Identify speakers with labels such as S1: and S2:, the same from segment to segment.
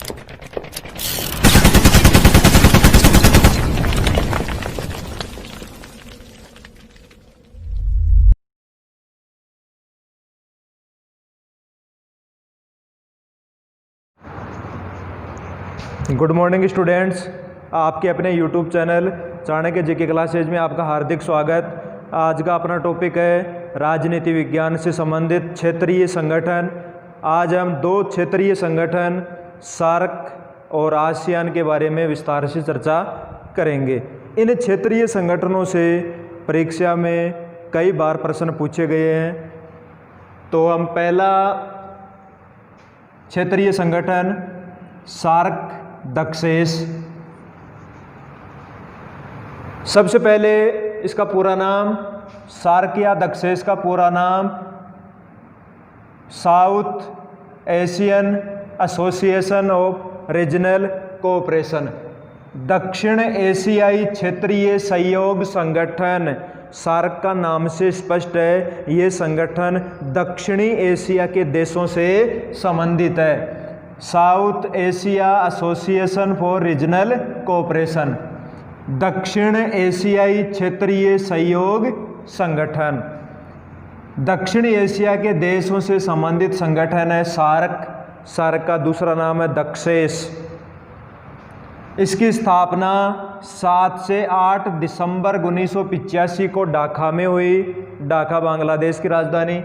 S1: Good morning students, आपके अपने YouTube channel Chanakya GK classes में आपका हार्दिक स्वागत। आज का अपना टॉपिक है राजनीति विज्ञान से संबंधित क्षेत्रीय संगठन। आज हम दो क्षेत्रीय संगठन सार्क और आसियान के बारे में विस्तार से चर्चा करेंगे। इन क्षेत्रीय संगठनों से परीक्षा में कई बार प्रश्न पूछे गए हैं। तो हम पहला क्षेत्रीय संगठन सार्क दक्षेस। सबसे पहले इसका पूरा नाम सार्क या दक्षेस का पूरा नाम south Asian association of regional cooperation, दक्षिण एशियाई क्षेत्रीय सहयोग संगठन। सार्क का नाम से स्पष्ट है, ये संगठन दक्षिणी एशिया के देशों से संबंधित है। South Asia association for regional cooperation, दक्षिण एशियाई क्षेत्रीय सहयोग संगठन, दक्षिण एशिया के देशों से संबंधित संगठन है सार्क। सार्क का दूसरा नाम है दक्षेस। इसकी स्थापना 7 से 8 दिसंबर 1985 को ढाका में हुई। ढाका बांग्लादेश की राजधानी।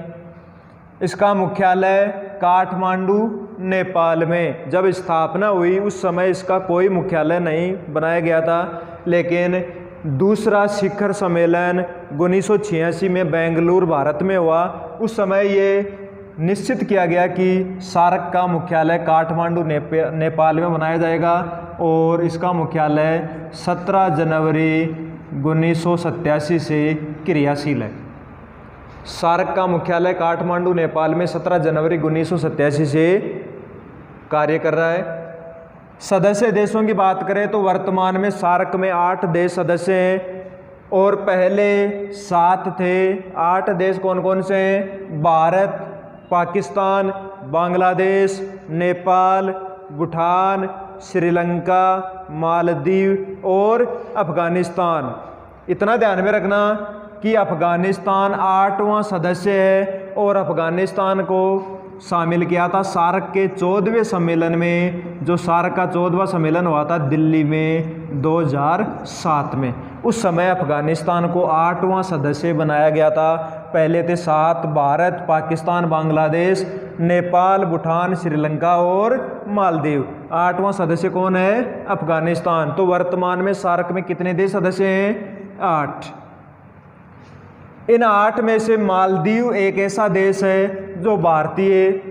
S1: इसका मुख्यालय काठमांडू नेपाल में। जब स्थापना हुई उस समय इसका कोई मुख्यालय नहीं बनाया गया था, लेकिन दूसरा शिखर सम्मेलन 1986 में बेंगलुरु भारत में हुआ। उस समय ये निश्चित किया गया कि सार्क का मुख्यालय काठमांडू नेपाल में बनाया जाएगा और इसका मुख्यालय 17 जनवरी 1987 से क्रियाशील है। सार्क का मुख्यालय काठमांडू नेपाल में 17 जनवरी 1987 से कार्य कर रहा है। सदस्य देशों की बात करें तो वर्तमान में सार्क में 8 देश सदस्य हैं और पहले 7 थे। 8 देश कौन कौन से हैं? भारत, पाकिस्तान, बांग्लादेश, नेपाल, भूटान, श्रीलंका, मालदीव और अफगानिस्तान। इतना ध्यान में रखना कि अफगानिस्तान 8वां सदस्य है और अफगानिस्तान को शामिल किया था सार्क के 14वें सम्मेलन में। जो सार्क का 14वां सम्मेलन हुआ था दिल्ली में 2007 में। उस समय अफगानिस्तान को 8वां सदस्य बनाया गया था। पहले थे 7, भारत, पाकिस्तान, बांग्लादेश, नेपाल, भूटान, श्रीलंका और मालदीव। 8वां सदस्य कौन है? अफगानिस्तान। तो वर्तमान में सार्क में कितने देश सदस्य हैं? 8। इन 8 में से मालदीव एक ऐसा देश है जो भारतीय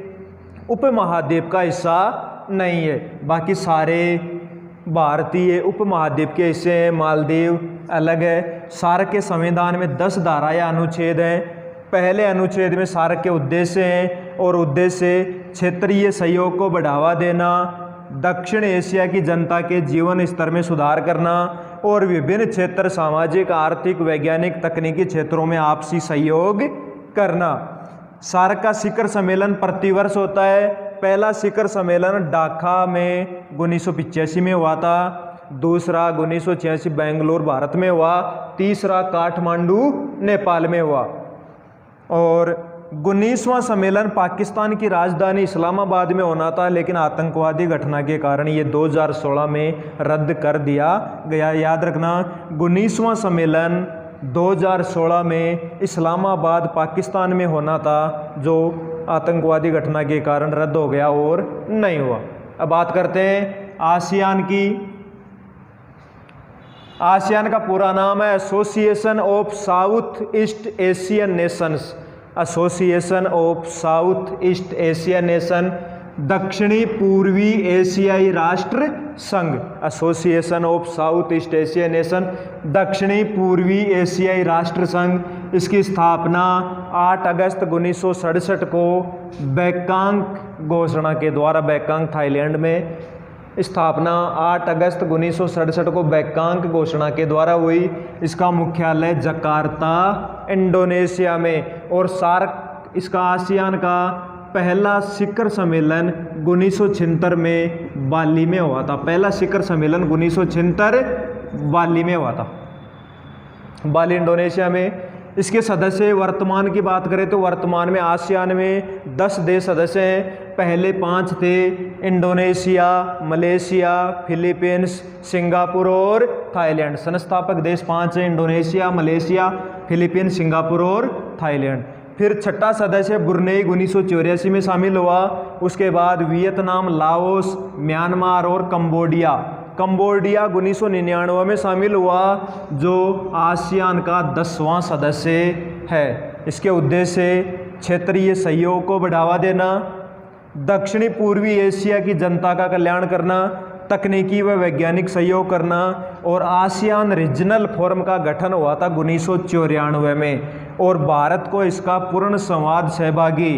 S1: उपमहाद्वीप का हिस्सा नहीं है। बाकी सारे भारतीय उपमहाद्वीप के हिस्से हैं। मालदीव अलग है। सार्क के संविधान में 10 धारा या अनुच्छेद हैं। पहले अनुच्छेद में सार्क के उद्देश्य हैं और उद्देश्य क्षेत्रीय सहयोग को बढ़ावा देना, दक्षिण एशिया की जनता के जीवन स्तर में सुधार करना और विभिन्न क्षेत्र सामाजिक, आर्थिक, वैज्ञानिक, तकनीकी क्षेत्रों में आपसी सहयोग करना। सार्क का शिखर सम्मेलन प्रतिवर्ष होता है। पहला शिखर सम्मेलन ढाका में 1985 में हुआ था। दूसरा 1986 बेंगलुरु भारत में हुआ। तीसरा काठमांडू नेपाल में हुआ। और 19वां सम्मेलन पाकिस्तान की राजधानी इस्लामाबाद में होना था, लेकिन आतंकवादी घटना के कारण ये 2016 में रद्द कर दिया गया। याद रखना, 19वां सम्मेलन 2016 में इस्लामाबाद पाकिस्तान में होना था, जो आतंकवादी घटना के कारण रद्द हो गया और नहीं हुआ। अब बात करते हैं आसियान की। आसियान का पूरा नाम है association of south east Asian Nations. Association of south east Asian nation, दक्षिणी पूर्वी एशियाई राष्ट्र संघ। Association of south east Asian nation, दक्षिणी पूर्वी एशियाई राष्ट्र संघ। इसकी स्थापना 8 अगस्त 1967 को बैंकॉक घोषणा के द्वारा, बैंकॉक थाईलैंड में स्थापना 8 अगस्त 1967 को बैंकॉक घोषणा के द्वारा हुई। इसका मुख्यालय जकार्ता इंडोनेशिया में। और सार्क, इसका आसियान का पहला शिखर सम्मेलन 1976 में बाली में हुआ था। पहला शिखर सम्मेलन 1976 बाली में हुआ था, बाली इंडोनेशिया में। इसके सदस्य वर्तमान की बात करें तो वर्तमान में आसियान में 10 देश सदस्य हैं। पहले 5 थे, इंडोनेशिया, मलेशिया, फिलीपींस, सिंगापुर और थाईलैंड। संस्थापक देश 5 हैं, इंडोनेशिया, मलेशिया, फिलीपींस, सिंगापुर और थाईलैंड। फिर छठा सदस्य ब्रुनेई 1984 में शामिल हुआ। उसके बाद वियतनाम, लाओस, म्यांमार और कंबोडिया 1999 में शामिल हुआ, जो आसियान का 10वां सदस्य है। इसके उद्देश्य क्षेत्रीय सहयोग को बढ़ावा देना, दक्षिणी पूर्वी एशिया की जनता का कल्याण करना, तकनीकी व वैज्ञानिक सहयोग करना और आसियान रीजनल फोरम का गठन हुआ था 1994 में और भारत को इसका पूर्ण संवाद सहभागी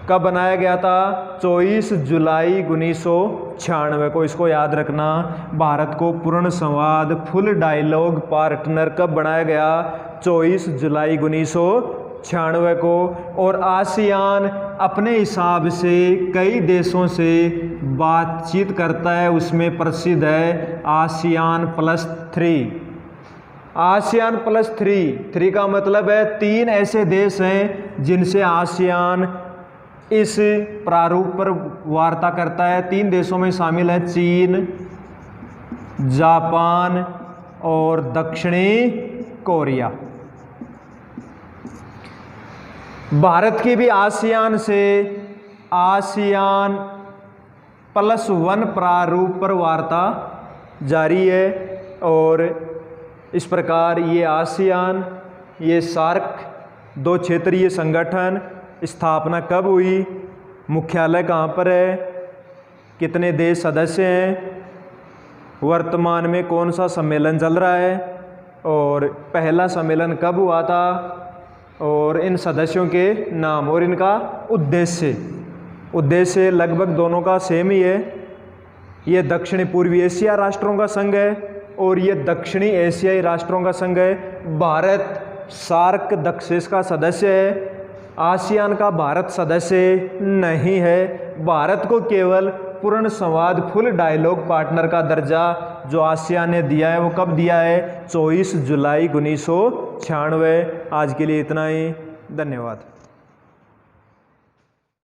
S1: कब बनाया गया था? 24 जुलाई 1996 को। इसको याद रखना, भारत को पूर्ण संवाद फुल डायलॉग पार्टनर कब बनाया गया? 24 जुलाई 1996 को। और आसियान अपने हिसाब से कई देशों से बातचीत करता है, उसमें प्रसिद्ध है आसियान प्लस 3। आसियान प्लस 3 का मतलब है 3 ऐसे देश हैं जिनसे आसियान इस प्रारूप पर वार्ता करता है। 3 देशों में शामिल है चीन, जापान और दक्षिणी कोरिया। भारत की भी आसियान से आसियान प्लस 1 प्रारूप पर वार्ता जारी है। और इस प्रकार ये आसियान, ये सार्क 2 क्षेत्रीय संगठन स्थापना कब हुई, मुख्यालय कहाँ पर है, कितने देश सदस्य हैं, वर्तमान में कौन सा सम्मेलन चल रहा है और पहला सम्मेलन कब हुआ था और इन सदस्यों के नाम और इनका उद्देश्य लगभग दोनों का सेम ही है। ये दक्षिणी पूर्वी एशिया राष्ट्रों का संघ है और ये दक्षिणी एशियाई राष्ट्रों का संघ है। भारत सार्क दक्षेश का सदस्य है, आसियान का भारत सदस्य नहीं है। भारत को केवल पूर्ण संवाद फुल डायलॉग पार्टनर का दर्जा जो आसियान ने दिया है वो कब दिया है? 24 जुलाई 1996। आज के लिए इतना ही, धन्यवाद।